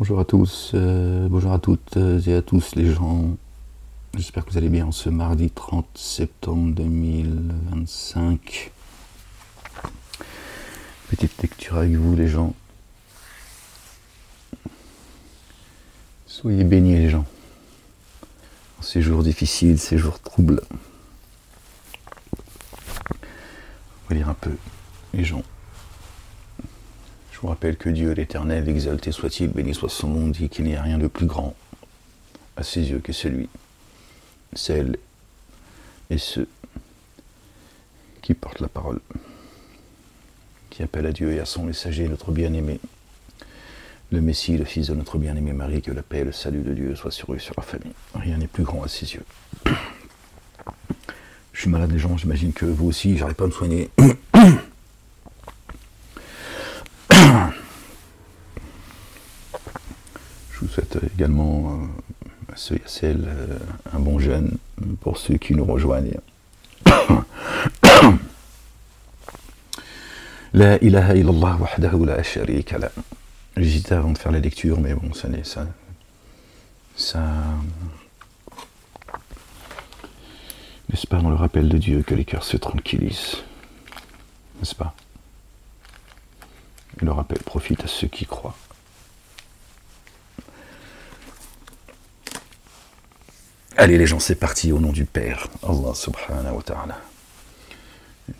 Bonjour à tous, bonjour à toutes et à tous les gens. J'espère que vous allez bien en ce mardi 30 septembre 2025. Petite lecture avec vous les gens. Soyez bénis les gens. En ces jours difficiles, ces jours troubles. On va lire un peu les gens. Je vous rappelle que Dieu l'Éternel, exalté soit-il, béni soit son nom, dit qu'il n'y a rien de plus grand à ses yeux que celui, celles et ceux qui portent la parole, qui appellent à Dieu et à son messager, notre bien-aimé, le Messie, le fils de notre bien-aimé Marie, que la paix et le salut de Dieu soient sur eux et sur leur famille. Rien n'est plus grand à ses yeux. Je suis malade les gens, j'imagine que vous aussi, j'arrive pas à me soigner. Je vous souhaite également à ceux et à celles un bon jeûne pour ceux qui nous rejoignent. La ilaha illallah wahdahu la sharika la. J'hésitais avant de faire la lecture, mais bon, ça n'est ça. N'est-ce pas dans le rappel de Dieu que les cœurs se tranquillisent? N'est-ce pas? Et le rappel profite à ceux qui croient. Allez les gens, c'est parti au nom du Père, Allah subhanahu wa ta'ala.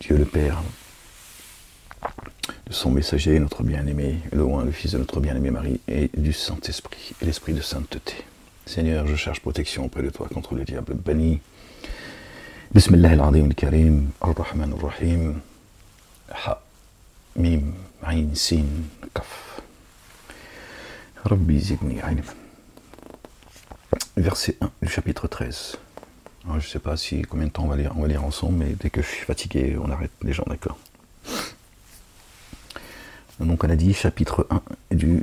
Dieu le Père, de son messager, notre bien-aimé, le loin, le fils de notre bien-aimé Marie, et du Saint-Esprit, et l'Esprit de sainteté. Seigneur, je cherche protection auprès de toi contre le diable banni. Bismillah al-Azim al-Karim, ar-Rahman ar-Rahim, Ha, Mim, Ain, Sin, Kaf. Rabbi zidni ilm. Verset 1 du chapitre 13. Alors, je ne sais pas si combien de temps on va lire ensemble, mais dès que je suis fatigué, on arrête les gens, d'accord. Donc on a dit chapitre 1 du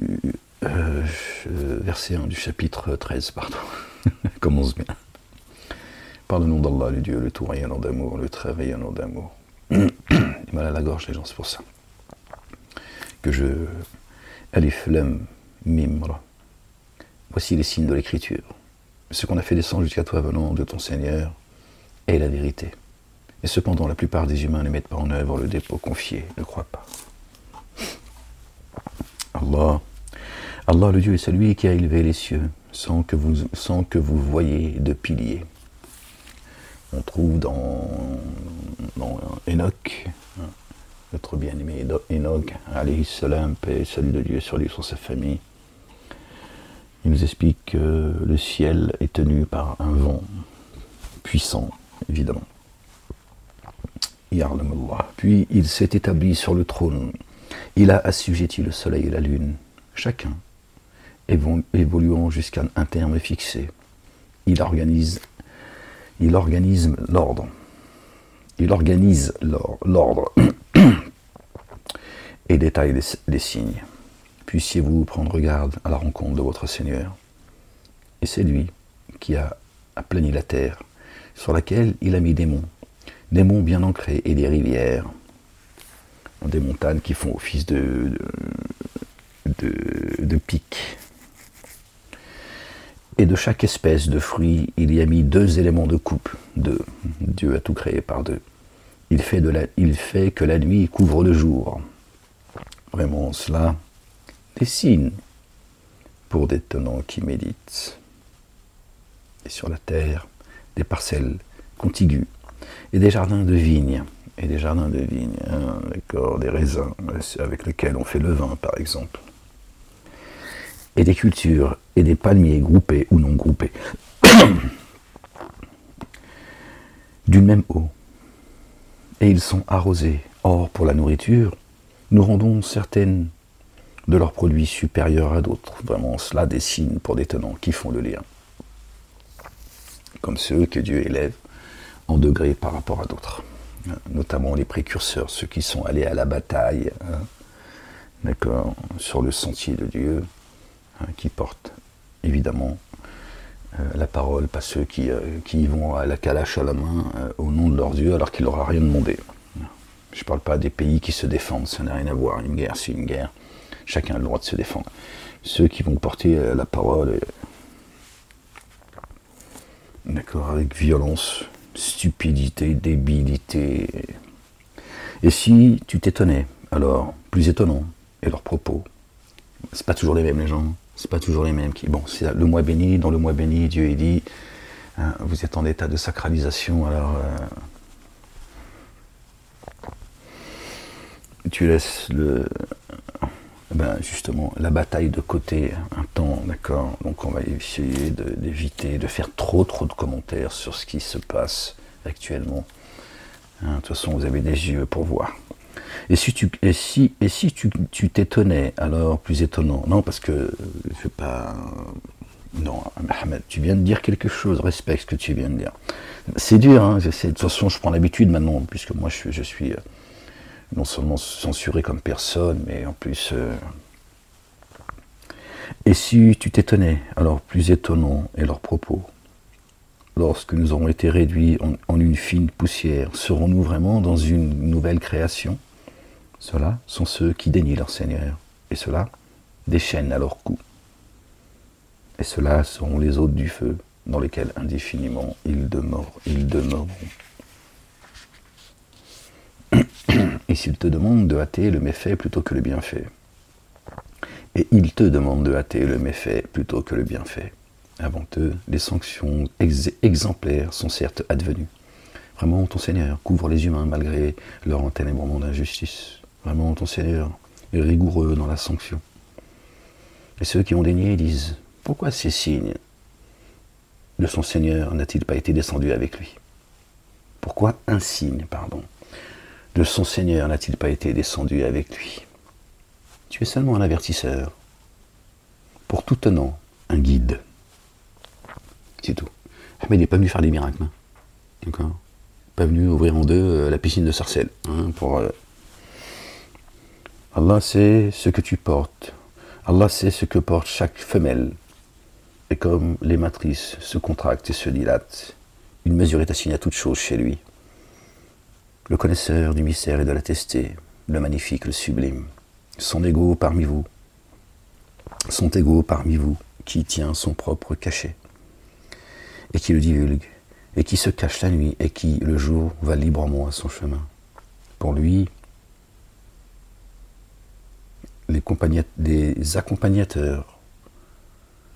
verset 1 du chapitre 13, pardon. Commence bien. Par le nom d'Allah, le Dieu, le tout rayonnant d'amour, le très rayonnant d'amour. J'ai mal à la gorge les gens, c'est pour ça. Que je... Alif, Lam, Mim, Ra. Voici les signes de l'écriture. Ce qu'on a fait descendre jusqu'à toi venant de ton Seigneur est la vérité. Et cependant, la plupart des humains ne mettent pas en œuvre le dépôt confié, ne croient pas. Allah le Dieu est celui qui a élevé les cieux sans que vous voyiez de piliers. On trouve dans Enoch, notre bien-aimé Enoch, alayhi salam, paix et salut de Dieu sur lui, sur sa famille. Il nous explique que le ciel est tenu par un vent puissant, évidemment. Puis il s'est établi sur le trône. Il a assujetti le soleil et la lune, chacun évoluant jusqu'à un terme fixé. Il organise l'ordre. Il organise l'ordre et détaille les signes. Puissiez-vous prendre garde à la rencontre de votre Seigneur. Et c'est lui qui a aplani la terre, sur laquelle il a mis des monts bien ancrés et des rivières, des montagnes qui font office de pics. Et de chaque espèce de fruit, il y a mis 2 éléments de coupe. Dieu a tout créé par 2. Il fait que la nuit couvre le jour. Vraiment, cela, des signes pour des tenants qui méditent. Et sur la terre, des parcelles contiguës et des jardins de vignes. D'accord, des raisins avec lesquels on fait le vin, par exemple. Et des cultures et des palmiers groupés ou non groupés. D'une même eau. Et ils sont arrosés. Or, pour la nourriture, nous rendons certaines de leurs produits supérieurs à d'autres. Vraiment, cela des signes pour des tenants qui font le lien. Comme ceux que Dieu élève en degrés par rapport à d'autres. Notamment les précurseurs, ceux qui sont allés à la bataille, d'accord, sur le sentier de Dieu, qui portent évidemment la parole, pas ceux qui vont à la calache à la main au nom de leur Dieu alors qu'il leur a rien demandé. Je ne parle pas des pays qui se défendent, ça n'a rien à voir, une guerre c'est une guerre. chacun a le droit de se défendre. Ceux qui vont porter la parole, d'accord, avec violence, stupidité, débilité. Et si tu t'étonnais, alors, plus étonnant, et leurs propos, c'est pas toujours les mêmes les gens, c'est pas toujours les mêmes qui... Bon, c'est le mois béni, dans le mois béni, Dieu dit, hein, vous êtes en état de sacralisation, alors... tu laisses justement la bataille de côté un temps, d'accord. Donc on va essayer d'éviter de faire trop de commentaires sur ce qui se passe actuellement. Hein, de toute façon, vous avez des yeux pour voir. Et si tu t'étonnais, alors plus étonnant. Non, parce que je sais pas. Non, Ahmed, tu viens de dire quelque chose. Respecte ce que tu viens de dire. C'est dur. Hein, de toute façon, je prends l'habitude maintenant, puisque moi je suis non seulement censuré comme personne, mais en plus... Et si tu t'étonnais, alors plus étonnant est leur propos. Lorsque nous aurons été réduits en une fine poussière, serons-nous vraiment dans une nouvelle création? Ceux-là sont ceux qui dénient leur Seigneur, et ceux-là déchaînent à leur cou. Et ceux-là seront les hôtes du feu, dans lesquels indéfiniment ils demeureront. Et s'il te demande de hâter le méfait plutôt que le bienfait. Et il te demande de hâter le méfait plutôt que le bienfait. Avant eux, les sanctions exemplaires sont certes advenues. Vraiment, ton Seigneur couvre les humains malgré leur enténébrement d'injustice. Vraiment, ton Seigneur est rigoureux dans la sanction. Et ceux qui ont dénié disent, pourquoi ces signes de son Seigneur n'a-t-il pas été descendu avec lui? Pourquoi un signe, pardon, de son Seigneur n'a-t-il pas été descendu avec lui? Tu es seulement un avertisseur, pour tout tenant, un guide. C'est tout. Ahmed n'est pas venu faire des miracles, hein. D'accord? Pas venu ouvrir en deux la piscine de Sarcelles. Hein, Allah sait ce que tu portes. Allah sait ce que porte chaque femelle. Et comme les matrices se contractent et se dilatent, une mesure est assignée à toute chose chez lui. Le connaisseur du mystère et de la testée, le magnifique, le sublime, son égaux parmi vous, qui tient son propre cachet, et qui le divulgue, et qui se cache la nuit, et qui, le jour, va librement à son chemin. Pour lui, les accompagnateurs,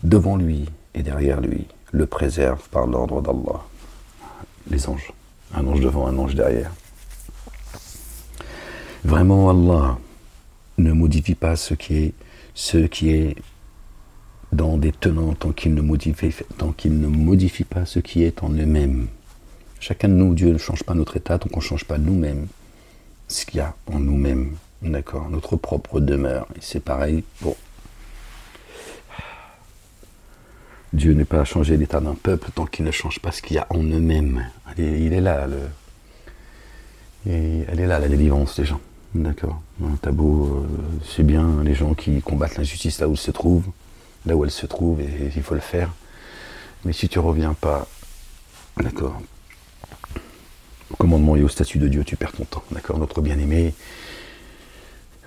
devant lui et derrière lui, le préservent par l'ordre d'Allah. Les anges, un ange devant, un ange derrière. Vraiment, Allah ne modifie pas ce qui est dans des tenants tant qu'il ne modifie pas ce qui est en eux-mêmes. Chacun de nous, Dieu ne change pas notre état tant qu'on ne change pas nous-mêmes ce qu'il y a en nous-mêmes. D'accord, notre propre demeure. Et c'est pareil pour... Dieu n'est pas à changer l'état d'un peuple tant qu'il ne change pas ce qu'il y a en eux-mêmes. Il est là, elle est là, la délivrance des gens. D'accord. T'as beau, c'est bien les gens qui combattent l'injustice là où elle se trouve, et il faut le faire. Mais si tu reviens pas, d'accord, au commandement et au statut de Dieu, tu perds ton temps. D'accord. Notre bien-aimé,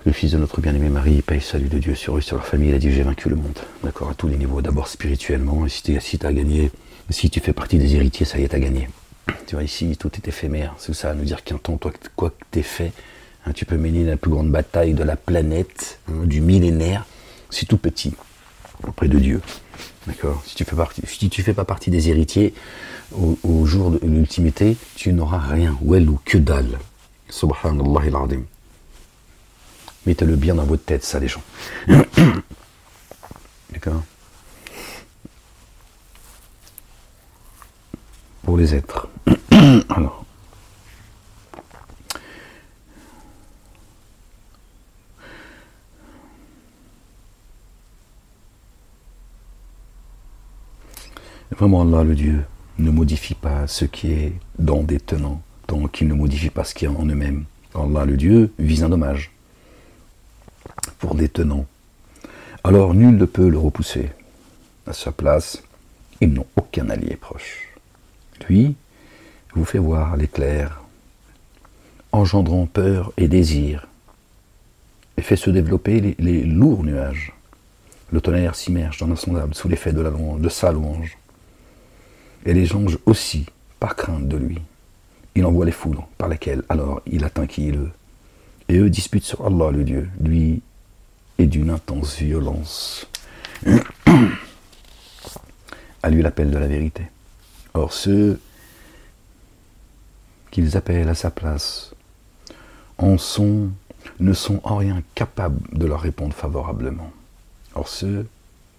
le fils de notre bien-aimé Marie, paix et salut de Dieu sur eux, sur leur famille, il a dit j'ai vaincu le monde. D'accord, à tous les niveaux. D'abord spirituellement, et si t'as gagné, si tu fais partie des héritiers, ça y est, t'as gagné. Tu vois, ici, tout est éphémère. C'est ça, à nous dire qu'un temps, toi, quoi que t'aies fait, hein, tu peux mener la plus grande bataille de la planète, hein, du millénaire, c'est tout petit, auprès de Dieu. D'accord. Si tu fais pas partie des héritiers, au jour de l'ultimité, tu n'auras rien. Well ou que dalle. Subhanallah al-azim. Mettez-le bien dans votre tête, ça, les gens. D'accord. Pour les êtres. Alors. Vraiment, Allah, le Dieu, ne modifie pas ce qui est dans des tenants, tant qu'il ne modifie pas ce qui est en eux-mêmes. Allah, le Dieu, vise un dommage pour des tenants. Alors, nul ne peut le repousser. À sa place, ils n'ont aucun allié proche. Lui vous fait voir l'éclair, engendrant peur et désir. et fait se développer les lourds nuages. Le tonnerre s'immerge dans l'insondable sous l'effet de sa louange. Et les anges aussi, par crainte de lui. Il envoie les foudres par lesquelles alors il atteint qui il veut. Et eux disputent sur Allah le Dieu. Lui est d'une intense violence. À lui l'appel de la vérité. Or ceux qu'ils appellent à sa place ne sont en rien capables de leur répondre favorablement. Or ceux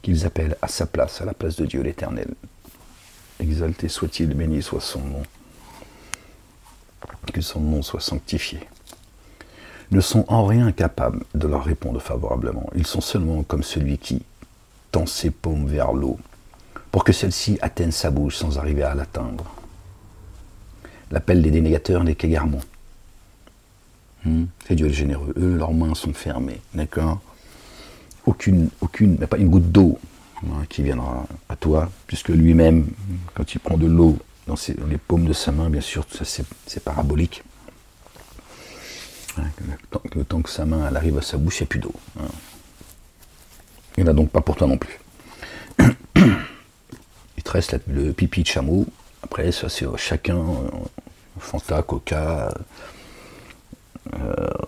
qu'ils appellent à sa place, à la place de Dieu l'Éternel, exalté soit-il, béni soit son nom, que son nom soit sanctifié, ne sont en rien capables de leur répondre favorablement. Ils sont seulement comme celui qui tend ses paumes vers l'eau, pour que celle-ci atteigne sa bouche sans arriver à l'atteindre. L'appel des dénégateurs n'est qu'égarement. C'est Dieu le généreux. Eux, leurs mains sont fermées, d'accord ? Aucune, mais pas une goutte d'eau qui viendra à toi, puisque lui-même, quand il prend de l'eau dans les paumes de sa main, bien sûr, tout ça c'est parabolique. Le temps que sa main elle arrive à sa bouche, il n'y a plus d'eau. Il n'y en a donc pas pour toi non plus. Il te reste le pipi de chameau. Après, ça c'est chacun, Fanta, Coca.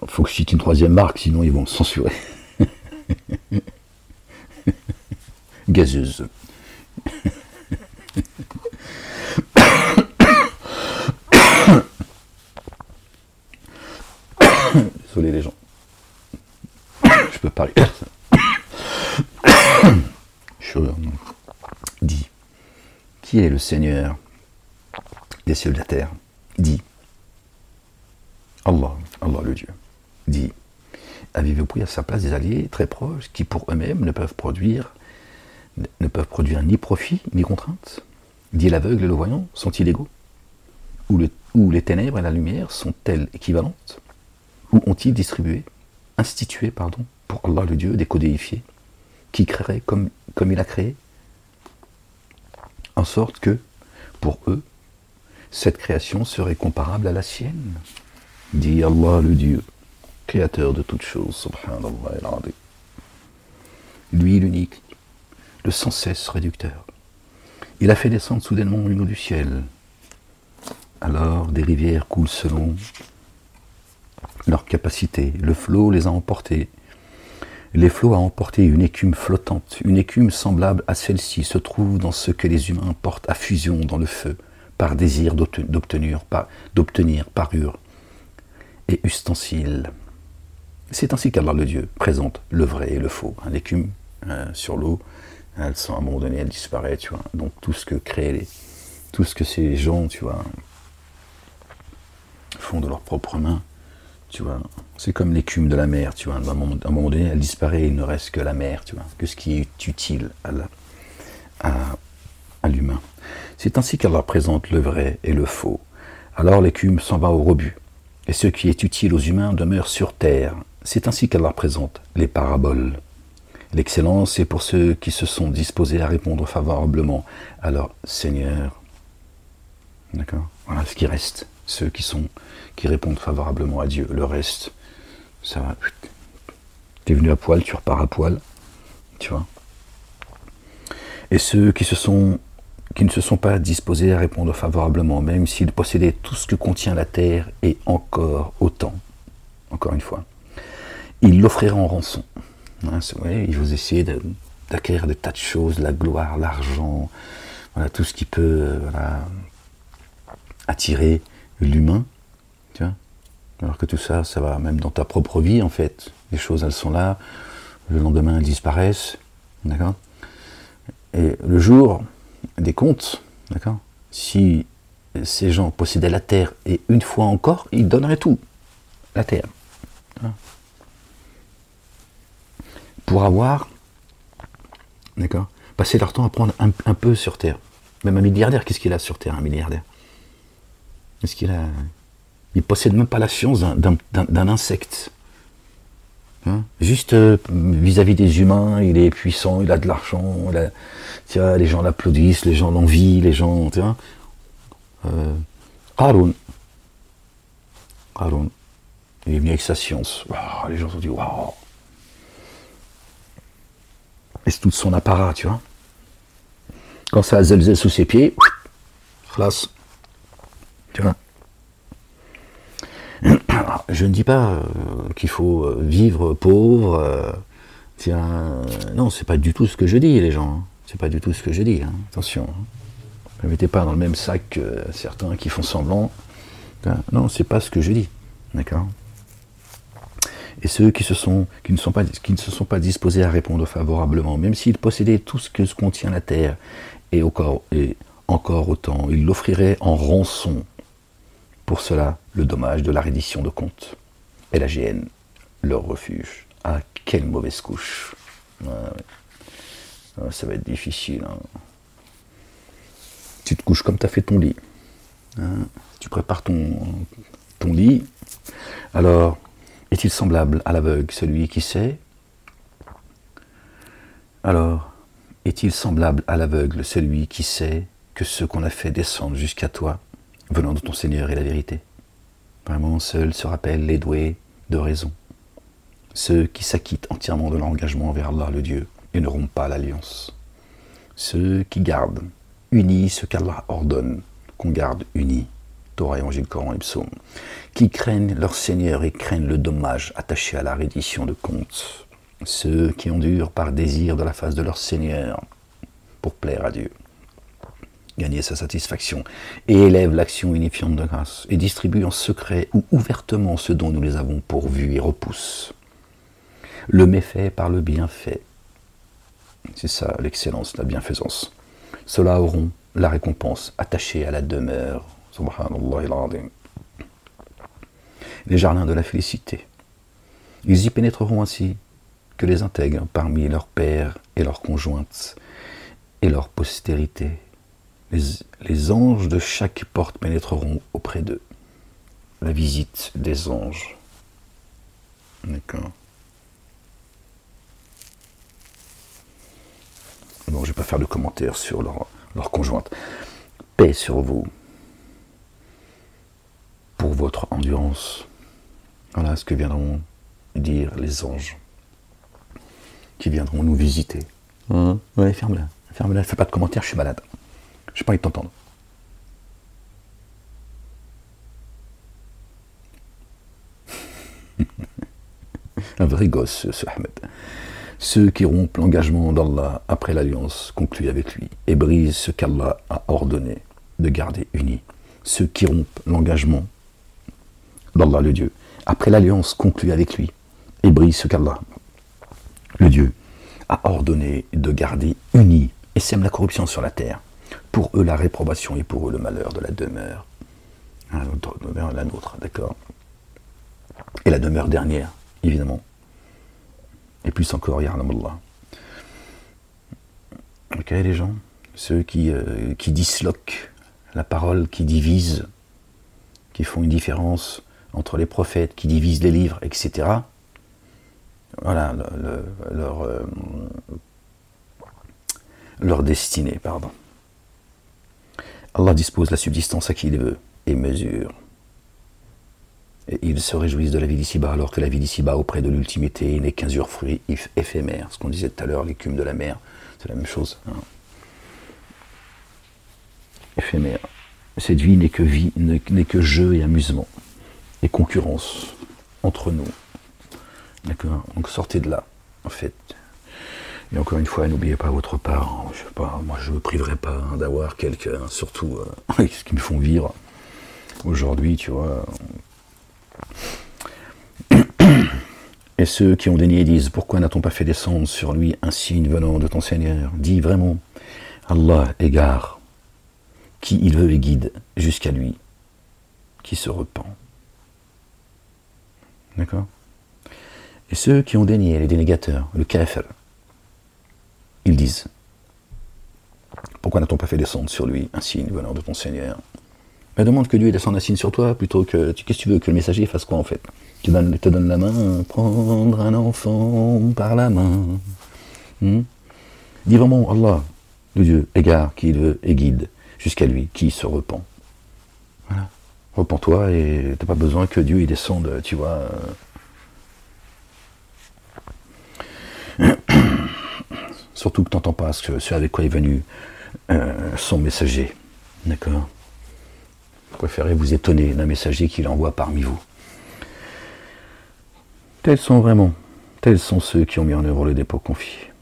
Faut que je cite une troisième marque, sinon ils vont me censurer. Gazeuse. Désolé les gens. Je peux pas rire. Je dis, qui est le Seigneur des cieux et de la terre? Dit, Allah, Allah le Dieu. Dit, avez-vous pris à sa place des alliés très proches qui pour eux-mêmes ne peuvent produire ni profit ni contrainte? Dit l'aveugle et le voyant, sont-ils égaux? Ou les ténèbres et la lumière sont-elles équivalentes? Ou ont-ils institué, pour Allah le Dieu, des codéifiés, qui créeraient comme il a créé, en sorte que, pour eux, cette création serait comparable à la sienne? Dit Allah le Dieu, créateur de toutes choses, subhanallah al-azim. Lui l'unique, le sans cesse réducteur. Il a fait descendre soudainement une eau du ciel. Alors des rivières coulent selon leur capacité. Le flot les a emportés. Les flots a emporté une écume flottante. Une écume semblable à celle-ci se trouve dans ce que les humains portent à fusion dans le feu, par désir d'obtenir parure et ustensile. C'est ainsi qu'Allah le Dieu présente le vrai et le faux. L'écume sur l'eau, à un moment donné, elle disparaît, tu vois. Donc tout ce que ces gens, tu vois, font de leurs propres mains, tu vois, c'est comme l'écume de la mer, tu vois. À un moment donné, elle disparaît, il ne reste que la mer, tu vois, que ce qui est utile à l'humain. C'est ainsi qu'Allah présente le vrai et le faux. Alors l'écume s'en va au rebut, et ce qui est utile aux humains demeure sur terre. C'est ainsi qu'Allah présente les paraboles. L'excellence est pour ceux qui se sont disposés à répondre favorablement à leur Seigneur. D'accord? Voilà ce qui reste. Ceux qui répondent favorablement à Dieu. Le reste, ça va. T'es venu à poil, tu repars à poil. Tu vois? Et ceux qui ne se sont pas disposés à répondre favorablement, même s'ils possédaient tout ce que contient la terre et encore autant, encore une fois, ils l'offriront en rançon. Ils vont essayer d'acquérir des tas de choses, la gloire, l'argent, voilà, tout ce qui peut attirer l'humain, tu vois. Alors que tout ça, ça va même dans ta propre vie, en fait. Les choses, elles sont là, le lendemain, elles disparaissent, d'accord. Et le jour des comptes, d'accord, si ces gens possédaient la terre, et une fois encore, ils donneraient tout, la terre. Voilà. Pour avoir, d'accord, passé leur temps à prendre un peu sur terre. Même un milliardaire, qu'est-ce qu'il a sur terre, un milliardaire? Qu'est-ce qu'il a? Il possède même pas la science d'un insecte. Hein? Juste vis-à-vis des humains, il est puissant, il a de l'argent, les gens l'applaudissent, les gens l'envient, les gens, tu vois. Qarun, Il est venu avec sa science. Wow, les gens se sont dit, waouh. Et c'est tout son apparat, tu vois. Quand ça a zelzel sous ses pieds, classe. Tu vois. Alors, je ne dis pas qu'il faut vivre pauvre. Non, c'est pas du tout ce que je dis, les gens. Hein. C'est pas du tout ce que je dis. Hein. Attention. Hein. Ne mettez pas dans le même sac que certains qui font semblant. Non, c'est pas ce que je dis. D'accord. Et ceux qui ne se sont pas disposés à répondre favorablement, même s'ils possédaient tout ce que contient la terre, et encore autant, ils l'offriraient en rançon. Pour cela, le dommage de la reddition de compte et la GN, leur refuge. Ah, quelle mauvaise couche. Ça va être difficile. Hein. Tu te couches comme tu as fait ton lit. Hein. Tu prépares ton lit. Alors, est-il semblable à l'aveugle, celui qui sait? Alors, est-il semblable à l'aveugle, celui qui sait que ce qu'on a fait descendre jusqu'à toi, venant de ton Seigneur, est la vérité? Vraiment, seuls se rappellent les doués de raison. Ceux qui s'acquittent entièrement de leur engagement envers Allah, le Dieu, et ne rompent pas l'alliance. Ceux qui gardent unis ce qu'Allah ordonne qu'on garde unis. Torah, Évangile, Coran et Psaume, qui craignent leur Seigneur et craignent le dommage attaché à la reddition de compte. Ceux qui endurent par désir de la face de leur Seigneur pour plaire à Dieu, gagner sa satisfaction, et élèvent l'action unifiante de grâce, et distribuent en secret ou ouvertement ce dont nous les avons pourvus et repoussent le méfait par le bienfait. C'est ça l'excellence, la bienfaisance. Ceux-là auront la récompense attachée à la demeure. Subhanallah al-Azim. Les jardins de la félicité. Ils y pénétreront ainsi que les intègres parmi leurs pères et leurs conjointes et leur postérité. Les anges de chaque porte pénétreront auprès d'eux. La visite des anges. D'accord. Bon, je ne vais pas faire de commentaires sur leur conjointe. Paix sur vous. Pour votre endurance. Voilà ce que viendront dire les anges qui viendront nous visiter. Ouais, ferme-la. Ferme-la, fais pas de commentaires, je suis malade. Je n'ai pas envie de t'entendre. Un vrai gosse, ce Ahmed. Ceux qui rompent l'engagement d'Allah après l'alliance conclue avec lui et brisent ce qu'Allah a ordonné de garder uni. Ceux qui rompent l'engagement d'Allah, le Dieu, après l'alliance conclue avec lui et brisent ce qu'Allah, le Dieu, a ordonné de garder uni et sème la corruption sur la terre. Pour eux la réprobation et pour eux le malheur de la demeure. La nôtre, d'accord. Et la demeure dernière, évidemment. Et plus encore, Yarhamallah. Ok, les gens, ceux qui disloquent la parole, qui divisent, qui font une différence entre les prophètes, qui divisent les livres, etc. Voilà leur destinée, pardon. Allah dispose la subsistance à qui il veut et mesure. Et ils se réjouissent de la vie d'ici-bas, alors que la vie d'ici-bas auprès de l'ultimité n'est qu'un usufruit éphémère. Ce qu'on disait tout à l'heure, l'écume de la mer, c'est la même chose. Hein. Éphémère. Cette vie n'est que jeu et amusement, et concurrence entre nous. D'accord. Donc sortez de là, en fait. Et encore une fois, n'oubliez pas votre part. Je sais pas, moi je ne me priverai pas d'avoir quelques, surtout ce qui me font vivre aujourd'hui, tu vois. Et ceux qui ont dénié disent, pourquoi n'a-t-on pas fait descendre sur lui un signe venant de ton Seigneur? Dis vraiment, Allah égare qui il veut et guide jusqu'à lui qui se repent. D'accord? Et ceux qui ont dénié, les dénégateurs, le kafir, ils disent, pourquoi n'a-t-on pas fait descendre sur lui un signe venant de ton Seigneur? Mais demande que Dieu descende un signe sur toi, plutôt que, qu'est-ce que tu veux, que le messager fasse quoi en fait? Te donne la main, prendre un enfant par la main. Dis vraiment, Allah, le Dieu, égare qui il veut et guide jusqu'à lui qui se repent. Voilà. repens-toi et t'as pas besoin que Dieu il descende, tu vois. Surtout que t'entends pas ce avec quoi est venu son messager. D'accord? Vous préférez vous étonner d'un messager qu'il envoie parmi vous. Tels sont ceux qui ont mis en œuvre le dépôt confié,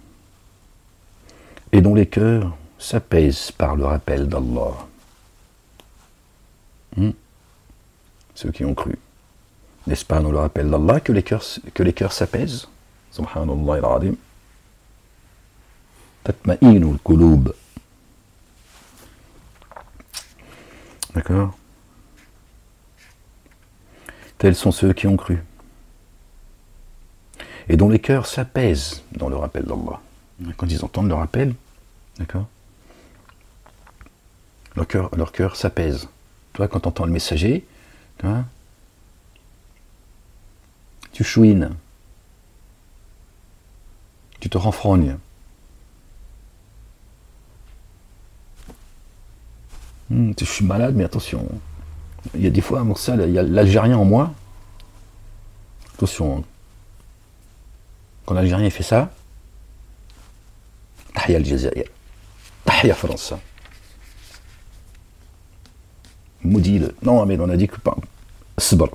et dont les cœurs s'apaisent par le rappel d'Allah. Ceux qui ont cru. N'est-ce pas dans le rappel d'Allah que les cœurs s'apaisent? Subhanallah al-Azim. Tatma'inu al-qulub. D'accord? Tels sont ceux qui ont cru, et dont les cœurs s'apaisent dans le rappel d'Allah. Quand ils entendent le rappel, d'accord, leur cœur s'apaise. Toi, quand tu entends le messager, tu chouines, tu te renfrognes. Je suis malade, mais attention. Il y a des fois, il y a l'Algérien en moi. Attention. Quand l'Algérien fait ça, Tahia Algérie, Tahia France. Maudit-le. Non, mais on a dit que pas. Sbr.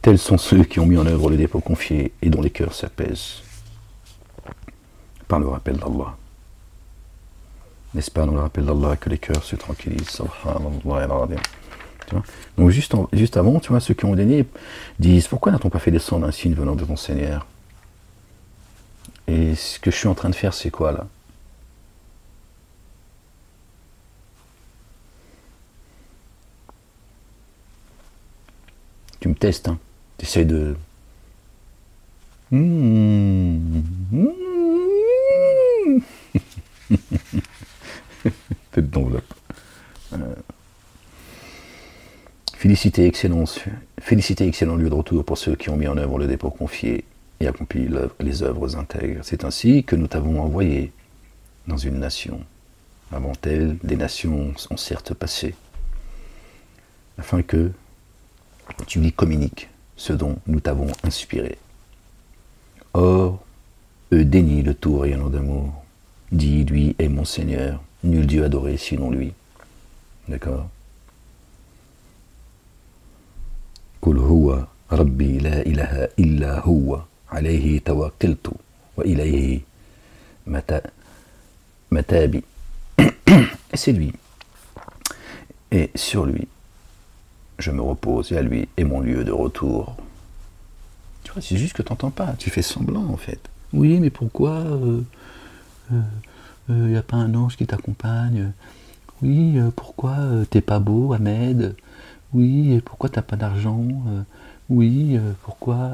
Tels sont ceux qui ont mis en œuvre le dépôt confié et dont les cœurs s'apaisent par le rappel d'Allah. N'est-ce pas dans le rappel d'Allah que les cœurs se tranquillisent? Subhanallah. Donc juste avant, tu vois, ceux qui ont donné disent: pourquoi n'a-t-on pas fait descendre un signe venant de ton Seigneur? Et ce que je suis en train de faire, c'est quoi là? Tu me testes, hein? Tu essaies de... Tête d'enveloppe. Félicité, excellent lieu de retour pour ceux qui ont mis en œuvre le dépôt confié et accompli les œuvres intègres. C'est ainsi que nous t'avons envoyé dans une nation. Avant elle, des nations ont certes passé, afin que tu lui communiques ce dont nous t'avons inspiré. Or, eux dénient le tout rayonnant d'amour. Dis, lui est mon Seigneur, nul Dieu adoré sinon lui. D'accord? Qul huwa rabbi la ilaha illa huwa alayhi tawakkaltu wa ilayhi matabi. Et c'est lui. Et sur lui, je me repose, et à lui est mon lieu de retour. Tu vois, c'est juste que tu n'entends pas, tu fais semblant en fait. Oui, mais pourquoi y a pas un ange qui t'accompagne? Oui, pourquoi t'es pas beau, Ahmed? Oui, pourquoi t'as pas d'argent? Oui, pourquoi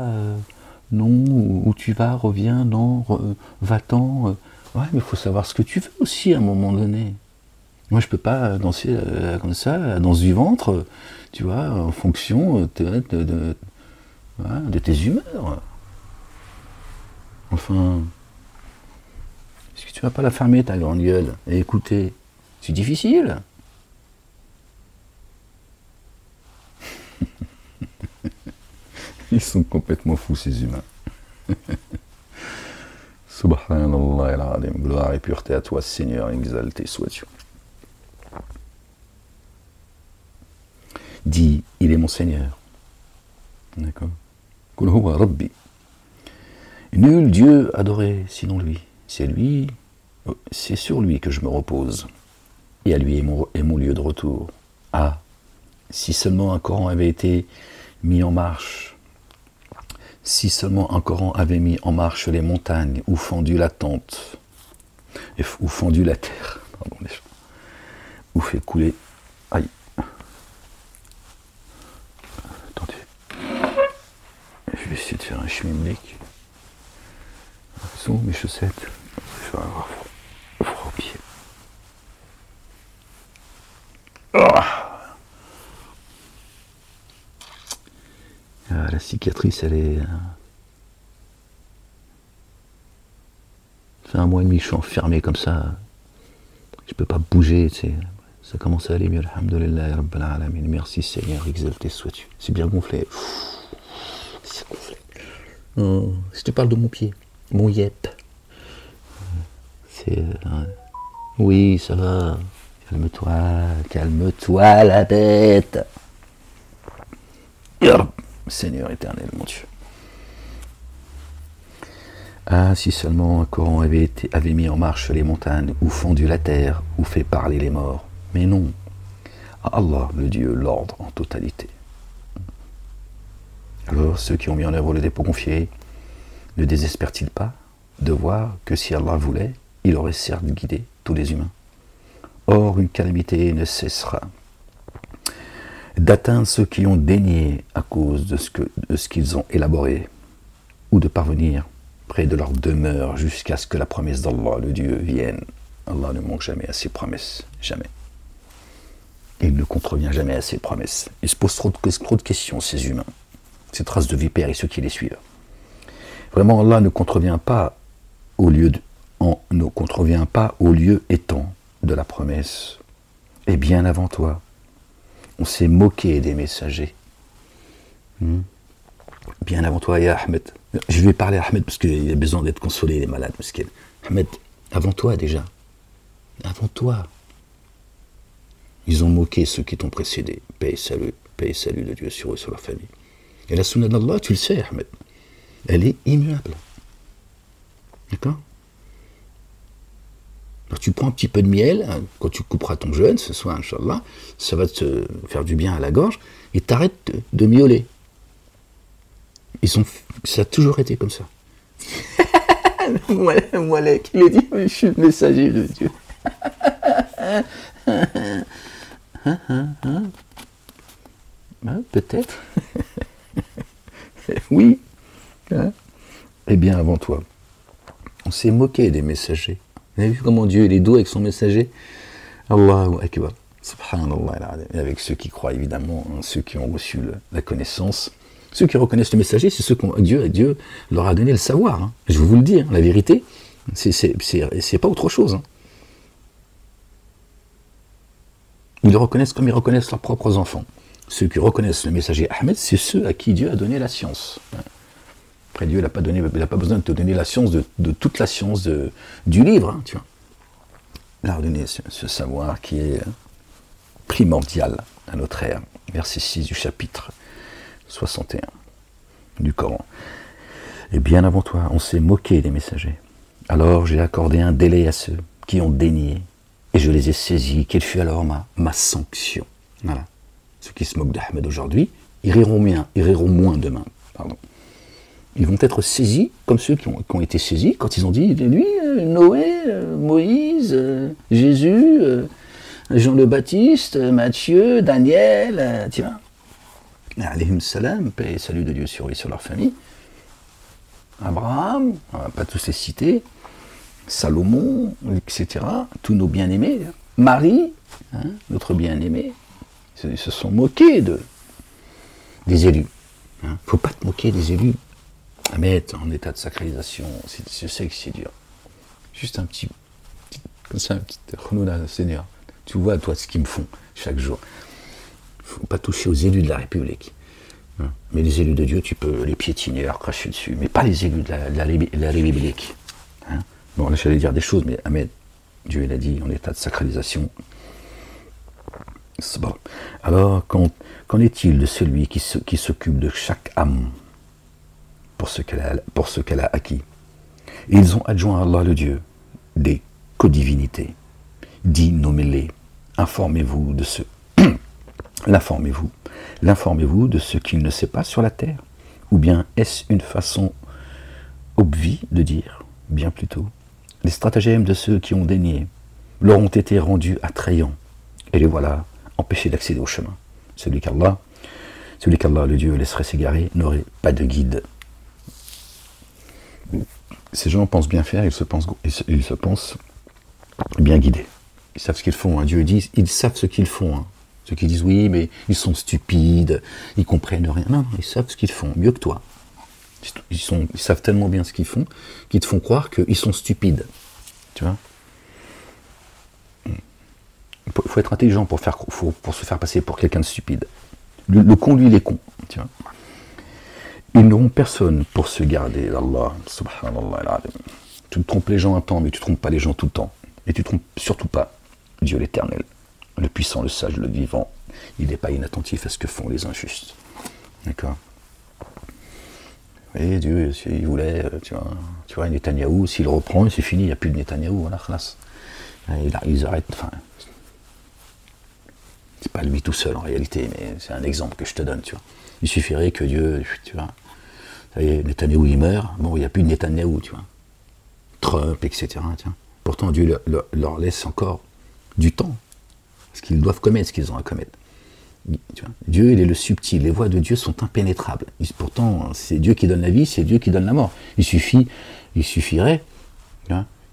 non? Où tu vas, reviens, non, va-t'en. Ouais, mais il faut savoir ce que tu veux aussi à un moment donné. Moi, je peux pas danser comme ça, la danse du ventre, tu vois, en fonction de tes humeurs. Enfin, est-ce que tu vas pas la fermer, ta grande gueule, et écouter? C'est difficile. Ils sont complètement fous, ces humains. Subhanallah al-Azim. Gloire et pureté à toi, Seigneur, exalté sois-tu. Dis, il est mon Seigneur. D'accord? Qul huwa rabbi. Nul Dieu adoré sinon lui. C'est sur lui que je me repose. Et à lui est mon lieu de retour. Ah, si seulement un Coran avait été mis en marche, si seulement un Coran avait mis en marche les montagnes, ou fendu la tente, ou fendu la terre, pardon, ou fait couler... Aïe. Attendez. Je vais essayer de faire un schmimblick. Sont mes chaussettes. Je vais avoir froid aux pieds. La cicatrice, elle est... Ça fait 1 mois et demi que je suis enfermé comme ça. Je peux pas bouger, tu sais. Ça commence à aller mieux, alhamdoulillahi rabbil alamin. Merci Seigneur, exalté sois-tu. C'est bien gonflé. C'est gonflé. Oh, si tu parles de mon pied, mon yep. C'est... oui, ça va. Calme-toi la bête. Seigneur éternel, mon Dieu. Ah, si seulement un courant avait mis en marche les montagnes, ou fondu la terre, ou fait parler les morts. Mais non. À Allah, le Dieu, l'ordre en totalité. Alors, ceux qui ont mis en œuvre le dépôt confié, ne désespèrent-ils pas de voir que si Allah voulait, il aurait certes guidé tous les humains. Or, une calamité ne cessera d'atteindre ceux qui ont daigné à cause de ce qu'ils ont élaboré, ou de parvenir près de leur demeure jusqu'à ce que la promesse d'Allah, le Dieu, vienne. Allah ne manque jamais à ses promesses, jamais. Il ne contrevient jamais à ses promesses. Il se pose trop de questions, ces humains, ces traces de vipères et ceux qui les suivent. Vraiment, Allah ne contrevient pas au lieu étant de la promesse. Et bien avant toi, on s'est moqué des messagers. Bien avant toi, ya Ahmed. Je vais parler à Ahmed parce qu'il a besoin d'être consolé, il est malade. Ahmed, avant toi déjà. Avant toi. Ils ont moqué ceux qui t'ont précédé. Paix et salut de Dieu sur eux, sur leur famille. Et la sunna d'Allah, tu le sais, Ahmed, elle est immuable. D'accord? Alors tu prends un petit peu de miel, hein, quand tu couperas ton jeûne, ce soir, Inch'Allah, ça va te faire du bien à la gorge, et t'arrêtes de miauler. Ça a toujours été comme ça. Moi, qui l'a dit, je suis le messager de Dieu. Peut-être. Oui. Hein? Eh bien, avant toi, on s'est moqué des messagers. Vous avez vu comment Dieu il est doux avec son messager? Allahu Akbar. Subhanallah. Et avec ceux qui croient, évidemment, hein, ceux qui ont reçu la connaissance. Ceux qui reconnaissent le messager, c'est ceux que Dieu leur a donné le savoir. Hein. Je vais vous le dire, la vérité, c'est pas autre chose. Hein. Ils le reconnaissent comme ils reconnaissent leurs propres enfants. Ceux qui reconnaissent le messager Ahmed, c'est ceux à qui Dieu a donné la science. Après, Dieu n'a pas besoin de te donner la science, de toute la science du livre. Hein, tu vois. Il a donné ce savoir qui est primordial à notre ère. Verset 6 du chapitre 61 du Coran. Et bien avant toi, on s'est moqué des messagers. Alors j'ai accordé un délai à ceux qui ont dénié, et je les ai saisis. Quelle fut alors ma sanction? Voilà. Ceux qui se moquent d'Ahmed aujourd'hui, ils riront moins demain. Pardon. Ils vont être saisis comme ceux qui ont été saisis quand ils ont dit, lui, Noé, Moïse, Jésus, Jean le Baptiste, Matthieu, Daniel, tu vois. Alayhim salam, paix et salut de Dieu sur eux et sur leur famille. Abraham, on ne va pas tous les citer, Salomon, etc., tous nos bien-aimés, Marie, hein, notre bien-aimé, ils se sont moqués des élus. Il ne faut pas te moquer des élus. À mettre en état de sacralisation, je sais que c'est dur. Juste un petit chronola, Seigneur. Tu vois, toi, ce qu'ils me font chaque jour. Il ne faut pas toucher aux élus de la République. Mais les élus de Dieu, tu peux les piétiner, leur cracher dessus. Mais pas les élus de la République. Hein? Bon, là, j'allais dire des choses, mais Ahmed, Dieu l'a dit, en état de sacralisation. C'est bon. Alors, qu'en est-il de celui qui s'occupe de chaque âme pour ce qu'elle a acquis? Et ils ont adjoint à Allah le Dieu des codivinités. Dit, nommez-les. Informez-vous de ce... L'informez-vous de ce qu'il ne sait pas sur la terre? Ou bien est-ce une façon obvie de dire, bien plutôt, les stratagèmes de ceux qui ont daigné leur ont été rendus attrayants, et les voilà empêchés d'accéder au chemin. Celui qu'Allah, le Dieu, laisserait s'égarer, n'aurait pas de guide. Ces gens pensent bien faire, ils se pensent bien guidés. Ils savent ce qu'ils font. Hein. Dieu dit, ils savent ce qu'ils font. Hein. Ceux qui disent oui, mais ils sont stupides, ils comprennent rien. Non, ils savent ce qu'ils font, mieux que toi. Ils savent tellement bien ce qu'ils font, qu'ils te font croire qu'ils sont stupides. Tu vois? faut être intelligent pour se faire passer pour quelqu'un de stupide. Le con, lui, il est con. Tu vois. Ils n'auront personne pour se garder d'Allah. Subhanallah al-Azim. Tu trompes les gens un temps, mais tu ne trompes pas les gens tout le temps. Et tu ne trompes surtout pas Dieu l'Éternel, le puissant, le sage, le vivant. Il n'est pas inattentif à ce que font les injustes. D'accord. Et Dieu, s'il voulait, tu vois, Netanyahou, s'il reprend, c'est fini, il n'y a plus de Netanyahou, voilà, khalas. Ils arrêtent, enfin, c'est pas lui tout seul en réalité, mais c'est un exemple que je te donne, tu vois. Il suffirait que Dieu, tu vois, ça y est, Netanyahou il meurt, bon, il n'y a plus de Netanyahou, tu vois. Trump, etc. Tiens. Pourtant, Dieu leur laisse encore du temps, ce qu'ils doivent commettre, ce qu'ils ont à commettre. Tu vois, Dieu, il est le subtil, les voies de Dieu sont impénétrables. Pourtant, c'est Dieu qui donne la vie, c'est Dieu qui donne la mort. Il suffirait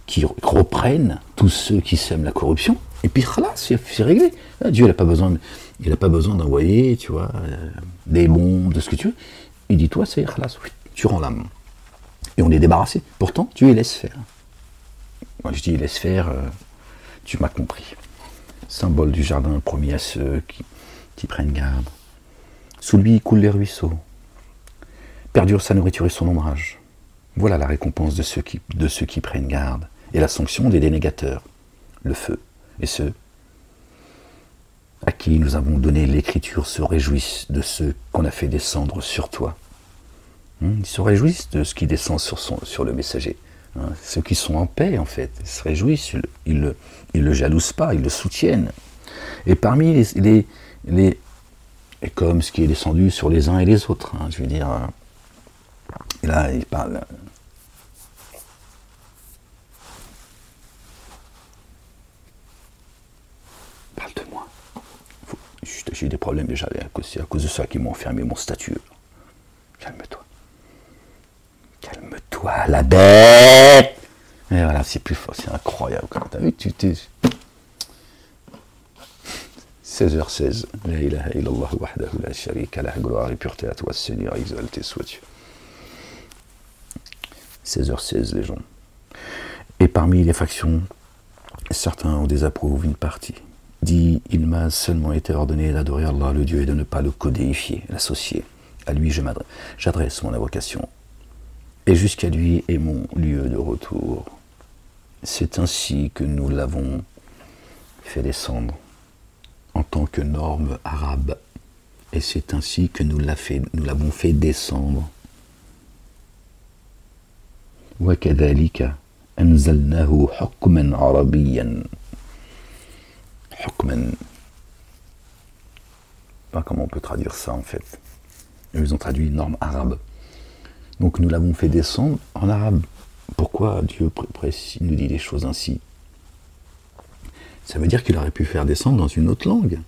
qu'ils reprennent tous ceux qui sèment la corruption, et puis là, c'est réglé. Dieu, il n'a pas besoin d'envoyer, tu vois, des bombes, de ce que tu veux. Il dit, toi, c'est là, tu rends l'âme. Et on est débarrassé. Pourtant, Dieu, il laisse faire. Moi, je dis, il laisse faire, tu m'as compris. Symbole du jardin promis à ceux qui prennent garde. Sous lui coulent les ruisseaux. Perdure sa nourriture et son ombrage. Voilà la récompense de ceux qui prennent garde. Et la sanction des dénégateurs, le feu. Et ceux à qui nous avons donné l'écriture se réjouissent de ceux qu'on a fait descendre sur toi. Ils se réjouissent de ce qui descend sur le messager. Ceux qui sont en paix, en fait, ils se réjouissent, ils le jalousent pas, ils le soutiennent. Et parmi et comme ce qui est descendu sur les uns et les autres, je veux dire, et là, il parle. Parle de moi. J'ai eu des problèmes déjà, c'est à cause de ça qu'ils m'ont fermé mon statut. Calme-toi. Calme-toi, la bête! Et voilà, c'est plus fort, c'est incroyable. T'as vu, 16h16. La ilaha illallah wahdahu la sharika lah, gloire et pureté à toi, Seigneur, exalté sois-tu. 16h16, les gens. Et parmi les factions, certains ont désapprouvé une partie. Dit, il m'a seulement été ordonné d'adorer Allah, le Dieu, et de ne pas le codéifier, l'associer. À lui, j'adresse mon invocation. Et jusqu'à lui est mon lieu de retour. C'est ainsi que nous l'avons fait descendre en tant que norme arabe. Et c'est ainsi que nous l'avons fait descendre. وَكَذَلِكَ أَنزَلْنَاهُ حُكْمًا عَرَبِيًّا. Hukman. Pas comment on peut traduire ça en fait. Ils ont traduit norme arabe. Donc nous l'avons fait descendre en arabe. Pourquoi Dieu nous dit des choses ainsi? Ça veut dire qu'il aurait pu faire descendre dans une autre langue.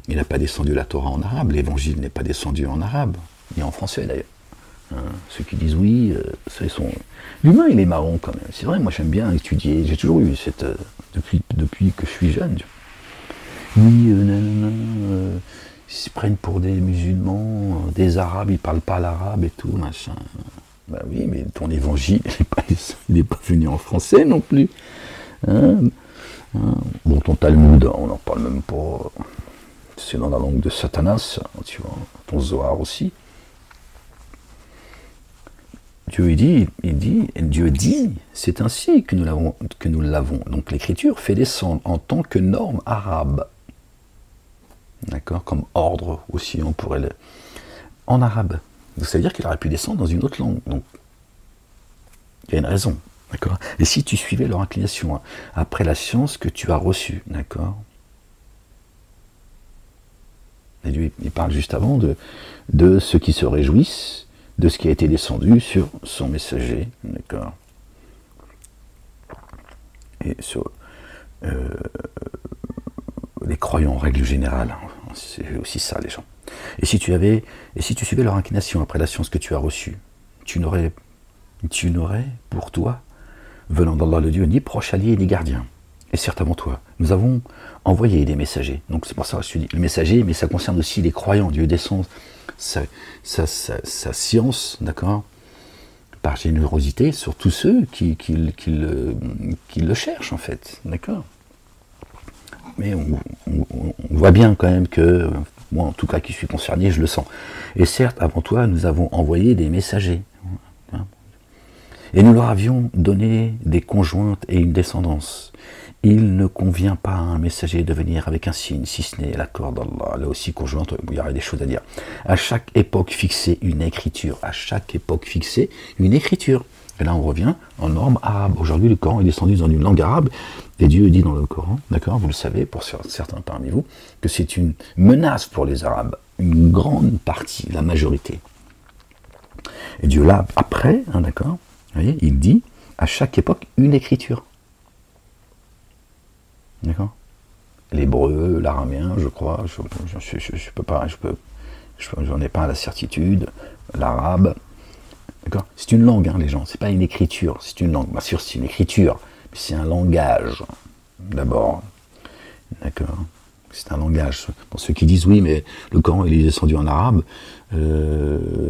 Il n'a pas descendu la Torah en arabe, l'évangile n'est pas descendu en arabe, ni en français d'ailleurs. Ceux qui disent oui, l'humain il est marrant quand même. C'est vrai, moi j'aime bien étudier, j'ai toujours eu cette... depuis que je suis jeune. Oui, ils se prennent pour des musulmans, des arabes, ils parlent pas l'arabe et tout, machin. Ben oui, mais ton évangile, il n'est pas venu en français non plus. Bon, ton Talmud, on n'en parle même pas. C'est dans la langue de Satanas, tu vois, ton Zohar aussi. Dieu dit, c'est ainsi que nous l'avons. Donc l'écriture fait descendre en tant que norme arabe. D'accord? Comme ordre aussi, on pourrait le... En arabe. Donc ça veut dire qu'il aurait pu descendre dans une autre langue. Donc, il y a une raison. D'accord? Et si tu suivais leur inclination après la science que tu as reçue, d'accord? Et lui, il parle juste avant de ceux qui se réjouissent de ce qui a été descendu sur son messager, d'accord? Et sur les croyants en règle générale, c'est aussi ça les gens. Et si tu suivais leur inclination après la science que tu as reçue, tu n'aurais pour toi, venant d'Allah le Dieu, ni proche allié ni gardien. Et certes avant toi, nous avons envoyé des messagers. Donc c'est pour ça que je te dis le messager, mais ça concerne aussi les croyants. Dieu descend sa science, d'accord, par générosité sur tous ceux qui le cherchent en fait, d'accord. mais on voit bien quand même que, moi en tout cas qui suis concerné, je le sens. Et certes, avant toi, nous avons envoyé des messagers. Et nous leur avions donné des conjointes et une descendance. Il ne convient pas à un messager de venir avec un signe, si ce n'est l'accord d'Allah. Là aussi, conjointe, il y aurait des choses à dire. À chaque époque fixée, une écriture. À chaque époque fixée, une écriture. Et là, on revient en norme arabe. Aujourd'hui, le Coran est descendu dans une langue arabe. Et Dieu dit dans le Coran, d'accord, vous le savez, pour certains parmi vous, que c'est une menace pour les Arabes. Une grande partie, la majorité. Et Dieu là, après, hein, d'accord, vous voyez, il dit à chaque époque une écriture. D'accord. L'hébreu, l'araméen, je crois, je peux pas, j'en ai pas la certitude. L'arabe, d'accord. C'est une langue, hein, les gens. C'est pas une écriture, c'est une langue. Bien sûr, c'est une écriture, mais c'est un langage. D'abord, d'accord. C'est un langage. Pour ceux qui disent oui, mais le Coran il est descendu en arabe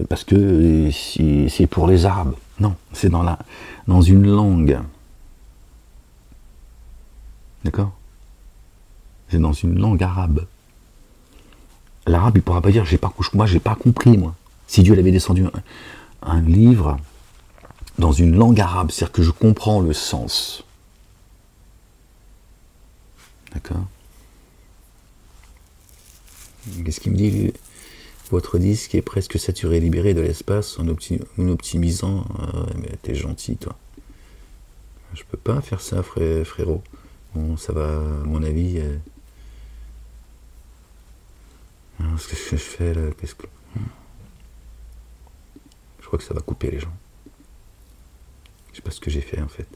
parce que c'est pour les Arabes. Non, c'est dans une langue. D'accord? C'est dans une langue arabe. L'arabe, il ne pourra pas dire, moi, j'ai pas compris, moi. Si Dieu l'avait descendu un livre dans une langue arabe, c'est-à-dire que je comprends le sens. D'accord? Qu'est-ce qu'il me dit? Votre disque est presque saturé, libéré de l'espace en optimisant. Mais t'es gentil, toi. Je peux pas faire ça, frérot. Bon, ça va, à mon avis. Ce que je fais là, qu'est-ce que. Je crois que ça va couper les gens. Je sais pas ce que j'ai fait en fait.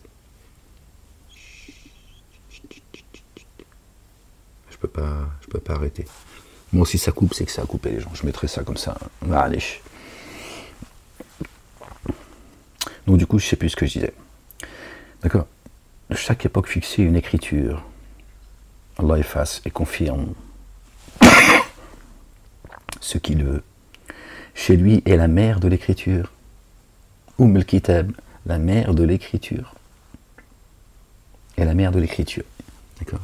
Je peux pas arrêter. Bon, si ça coupe, c'est que ça a coupé les gens. Je mettrai ça comme ça. Allez. Donc du coup, je sais plus ce que je disais. D'accord. De chaque époque fixée, une écriture. Allah efface et confirme ce qu'il veut. Chez lui est la mère de l'écriture. al-Kitab, la mère de l'écriture. Et la mère de l'écriture. D'accord.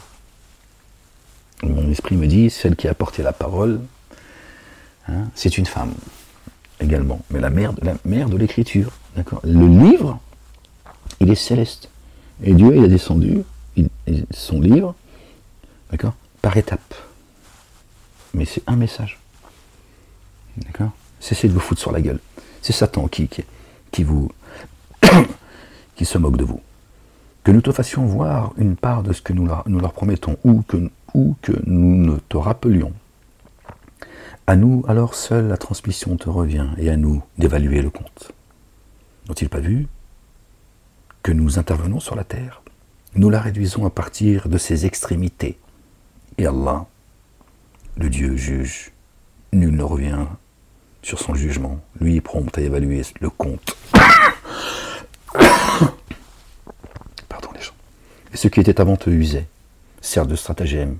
Mon esprit me dit, celle qui a porté la parole, hein, c'est une femme également, mais la mère de l'écriture. D'accord. Le livre, il est céleste. Et Dieu, il a descendu son livre, d'accord, par étapes. Mais c'est un message. D'accord. Cessez de vous foutre sur la gueule. C'est Satan qui vous qui se moque de vous. Que nous te fassions voir une part de ce que nous leur promettons, ou que nous ne te rappelions. À nous, alors seule la transmission te revient, et à nous d'évaluer le compte. N'ont-ils pas vu que nous intervenons sur la terre? Nous la réduisons à partir de ses extrémités. Et Allah, le Dieu juge, nul ne revient sur son jugement. Lui est prompt à évaluer le compte. Pardon les gens. Et ceux qui étaient avant eux usaient, servent de stratagèmes.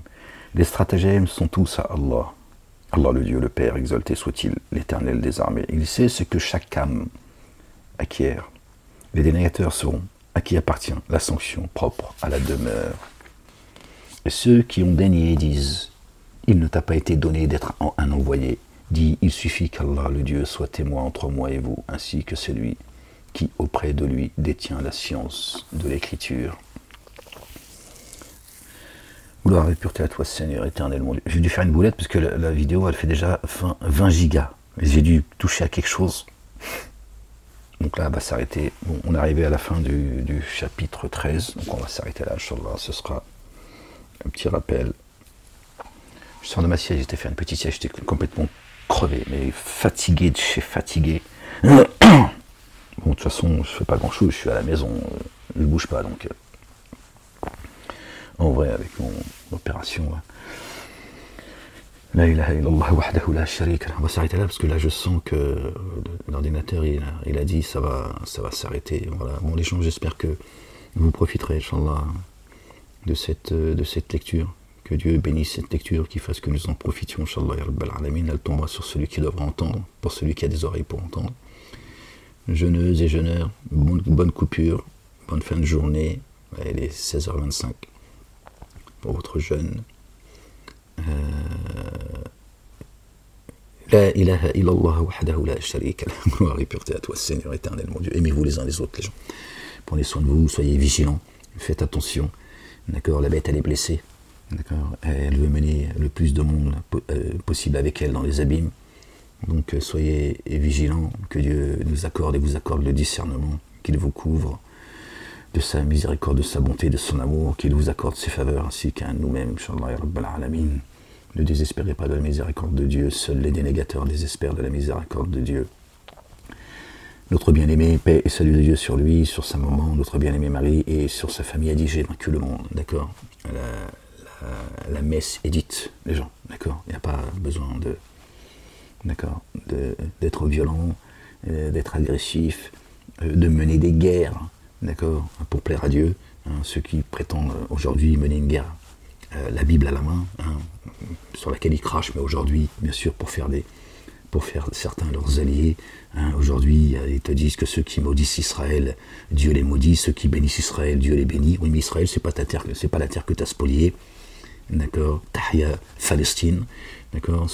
Les stratagèmes sont tous à Allah. Allah le Dieu, le Père, exalté soit-il, l'Éternel des armées. Il sait ce que chaque âme acquiert. Les dénégateurs seront à qui appartient la sanction propre à la demeure. Et ceux qui ont dénié disent, il ne t'a pas été donné d'être un envoyé. Dis, il suffit qu'Allah le Dieu soit témoin entre moi et vous, ainsi que celui qui auprès de lui détient la science de l'écriture. Gloire et pureté à toi, Seigneur éternel, mon Dieu. J'ai dû faire une boulette parce que la vidéo, elle fait déjà 20 gigas. J'ai dû toucher à quelque chose. Donc là, elle va s'arrêter. Bon, on est arrivé à la fin du chapitre 13. Donc on va s'arrêter là, Inch'Allah. Ce sera un petit rappel. Je sors de ma sieste, j'étais fait une petite sieste, j'étais complètement crevé, mais fatigué de chez fatigué. Bon, de toute façon, je fais pas grand chose, je suis à la maison, je bouge pas, donc en vrai, avec mon opération, la ilaha illallah wahdahu la sharika lah. On va s'arrêter là parce que là, je sens que l'ordinateur, il a dit ça va s'arrêter. Voilà. Bon, les gens, j'espère que vous profiterez, Inch'Allah, de cette lecture. Que Dieu bénisse cette lecture, qu'il fasse que nous en profitions, Inch'Allah, ya Rabbal Alamin. Elle tombera sur celui qui devra entendre, pour celui qui a des oreilles pour entendre. Jeûneuses et jeûneurs, bonne coupure, bonne fin de journée. Il est 16h25 pour votre jeûne. La ilaha illallah wahdahu la sharika lah. Gloire et pureté à toi, Seigneur éternel, mon Dieu. Aimez-vous les uns les autres, les gens. Prenez soin de vous, soyez vigilants, faites attention. D'accord, la bête, elle est blessée. D'accord, elle veut mener le plus de monde possible avec elle dans les abîmes. Donc soyez vigilants, que Dieu nous accorde et vous accorde le discernement, qu'il vous couvre de sa miséricorde, de sa bonté, de son amour, qu'il vous accorde ses faveurs, ainsi qu'à nous-mêmes, Inch'Allah, Rabbal Alamin. Ne désespérez pas de la miséricorde de Dieu, seuls les dénégateurs désespèrent de la miséricorde de Dieu. Notre bien-aimé, paix et salut de Dieu sur lui, sur sa maman, notre bien-aimé Marie et sur sa famille a dit j'ai vaincu le monde, d'accord. La messe est dite, les gens, d'accord. Il n'y a pas besoin de, d'accord, d'être violent, d'être agressif, de mener des guerres, d'accord, pour plaire à Dieu. Hein, ceux qui prétendent aujourd'hui mener une guerre, la Bible à la main, hein, sur laquelle ils crachent, mais aujourd'hui, bien sûr, pour faire certains leurs alliés. Hein, aujourd'hui, ils te disent que ceux qui maudissent Israël, Dieu les maudit, ceux qui bénissent Israël, Dieu les bénit. Oui, mais Israël, c'est pas ta terre, c'est pas la terre que tu as spoliée. D'accord, Tahia, Palestine, d'accord.